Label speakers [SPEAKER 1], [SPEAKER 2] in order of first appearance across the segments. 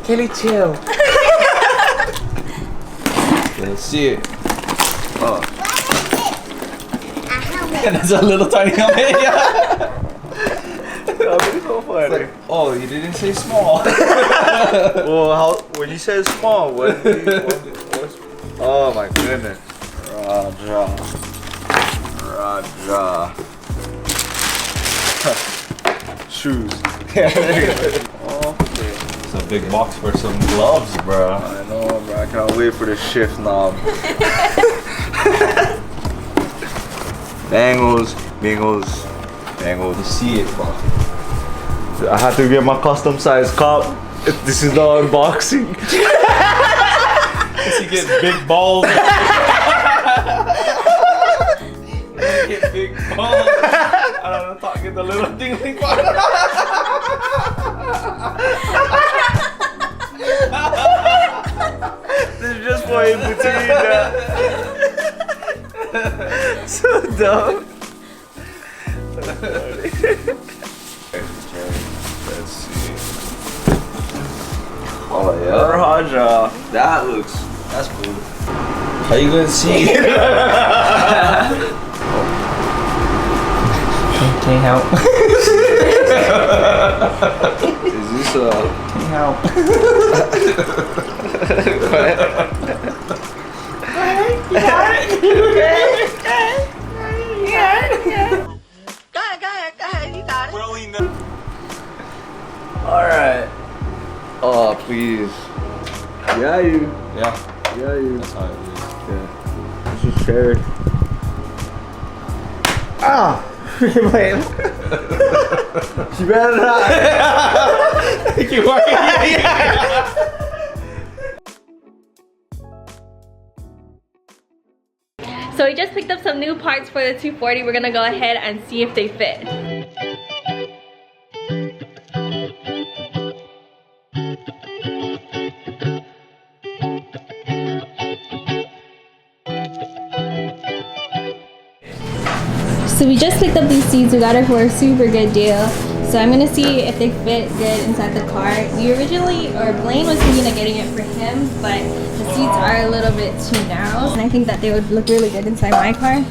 [SPEAKER 1] Kelly, chill. Let's see it. Oh. And it's a little tiny helmet.
[SPEAKER 2] Oh, it's so funny.
[SPEAKER 1] Like, oh, you didn't say small.
[SPEAKER 2] Well, when you said small, what? Oh my goodness. Raja. Shoes. Oh, okay.
[SPEAKER 1] It's a big box for some gloves, bro.
[SPEAKER 2] I know, bro. I can't wait for the shift knob. Bengals.
[SPEAKER 1] You see it, bro.
[SPEAKER 2] I have to get my custom size cup. This is the unboxing.
[SPEAKER 1] You get big balls. You get big balls. I don't know, talking the little dingling part.
[SPEAKER 2] This is just for him to so dumb.
[SPEAKER 1] Let's see.
[SPEAKER 2] Oh yeah. Raja.
[SPEAKER 1] That's cool. How you gonna see it? Can't help.
[SPEAKER 2] Is this
[SPEAKER 1] Can't help.
[SPEAKER 2] Alright. Oh, please. Yeah, you.
[SPEAKER 1] Yeah,
[SPEAKER 2] Yeah, you.
[SPEAKER 1] that's how it is.
[SPEAKER 2] Yeah. This is shared. Ah! Wait. You better not.
[SPEAKER 1] Keep walking.
[SPEAKER 3] So we just picked up some new parts for the 240. We're gonna go ahead and see if they fit. So we just picked up these seats. We got it for a super good deal. So I'm gonna see if they fit good inside the car. Blaine was thinking of getting it for him, but the seats are a little bit too narrow. And I think that they would look really good inside my car.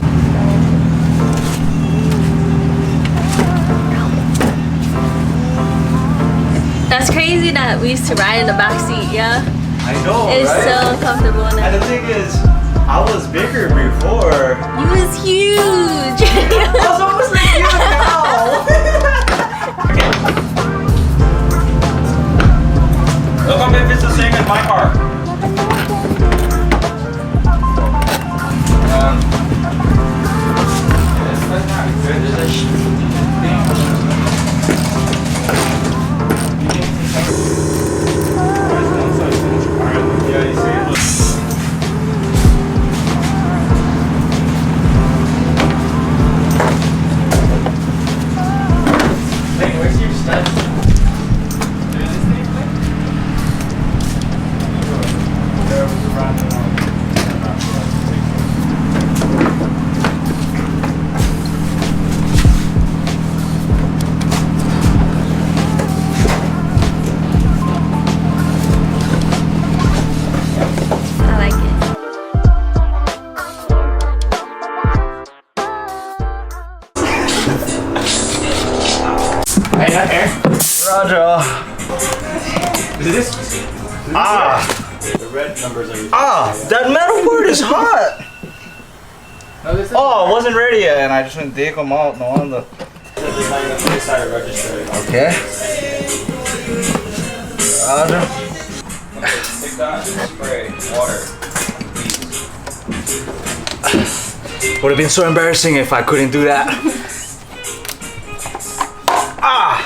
[SPEAKER 3] That's crazy that we used to ride in the back seat, yeah?
[SPEAKER 2] I know,
[SPEAKER 3] It's
[SPEAKER 2] right?
[SPEAKER 3] so comfortable now.
[SPEAKER 2] And the thing is, I was bigger before.
[SPEAKER 3] You was huge!
[SPEAKER 2] I was almost like you now.
[SPEAKER 1] Look up if it's the same as my car. That's not good. There's a thing.
[SPEAKER 2] Yeah, you see it?
[SPEAKER 1] Hey, where's your studs?
[SPEAKER 2] Raja.
[SPEAKER 1] Is this?
[SPEAKER 2] Ah.
[SPEAKER 1] The red numbers are.
[SPEAKER 2] Ah, that metal board is hot. Oh, I wasn't ready yet, and I just went to take them out. No wonder. Okay. Raja.
[SPEAKER 1] Take that and spray water.
[SPEAKER 2] Would have been so embarrassing if I couldn't do that. Ah!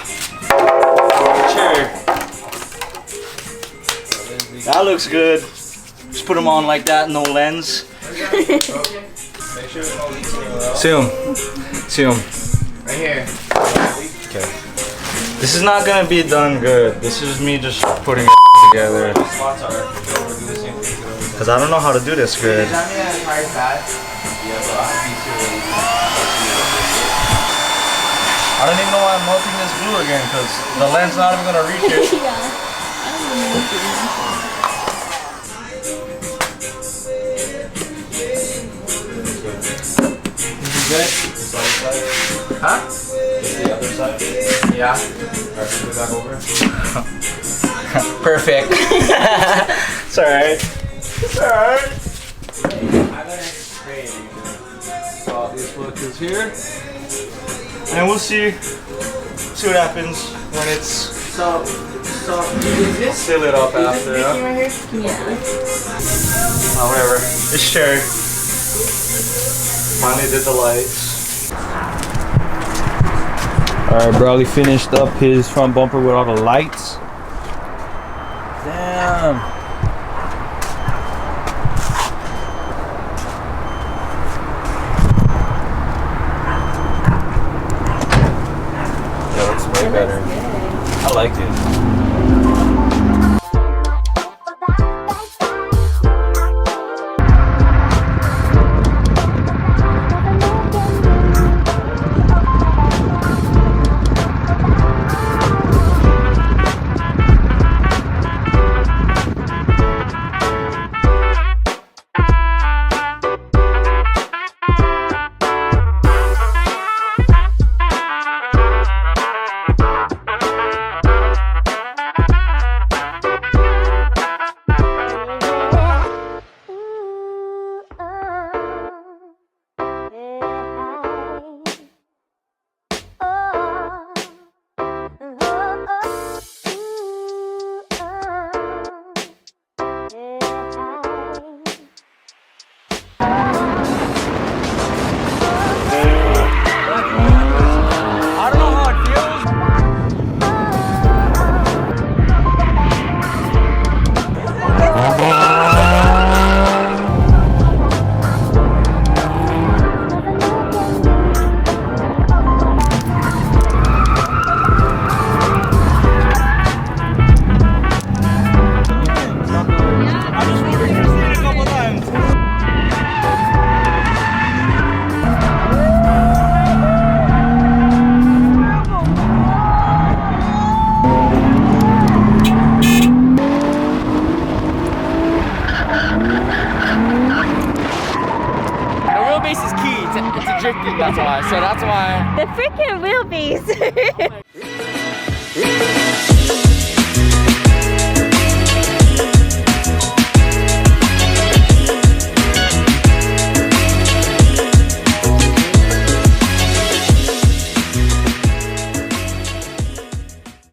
[SPEAKER 2] Chair. That looks good. Just put them on like that, no lens. See him. See him.
[SPEAKER 1] Right here.
[SPEAKER 2] Okay. This is not gonna be done good. This is me just putting it together. Cause I don't know how to do this good. I don't even know why I'm melting this glue. through again because the lens not even gonna reach it.
[SPEAKER 3] Yeah. I don't even know what you're
[SPEAKER 1] Good.
[SPEAKER 2] Huh?
[SPEAKER 1] The other side.
[SPEAKER 2] Yeah.
[SPEAKER 1] Alright, move it back over.
[SPEAKER 2] Perfect. It's alright. It's alright.
[SPEAKER 1] I gotta explain. These workers here.
[SPEAKER 2] And we'll see what happens when it's
[SPEAKER 1] So is this
[SPEAKER 2] seal it up after.
[SPEAKER 1] right here?
[SPEAKER 3] Yeah.
[SPEAKER 2] Whatever. It's shared. Finally did the lights.
[SPEAKER 1] Alright, Bradley finished up his front bumper with all the lights. Damn. That looks way better. I like it.
[SPEAKER 4] It's a drifting, that's why. So that's why.
[SPEAKER 3] The freaking wheelbase.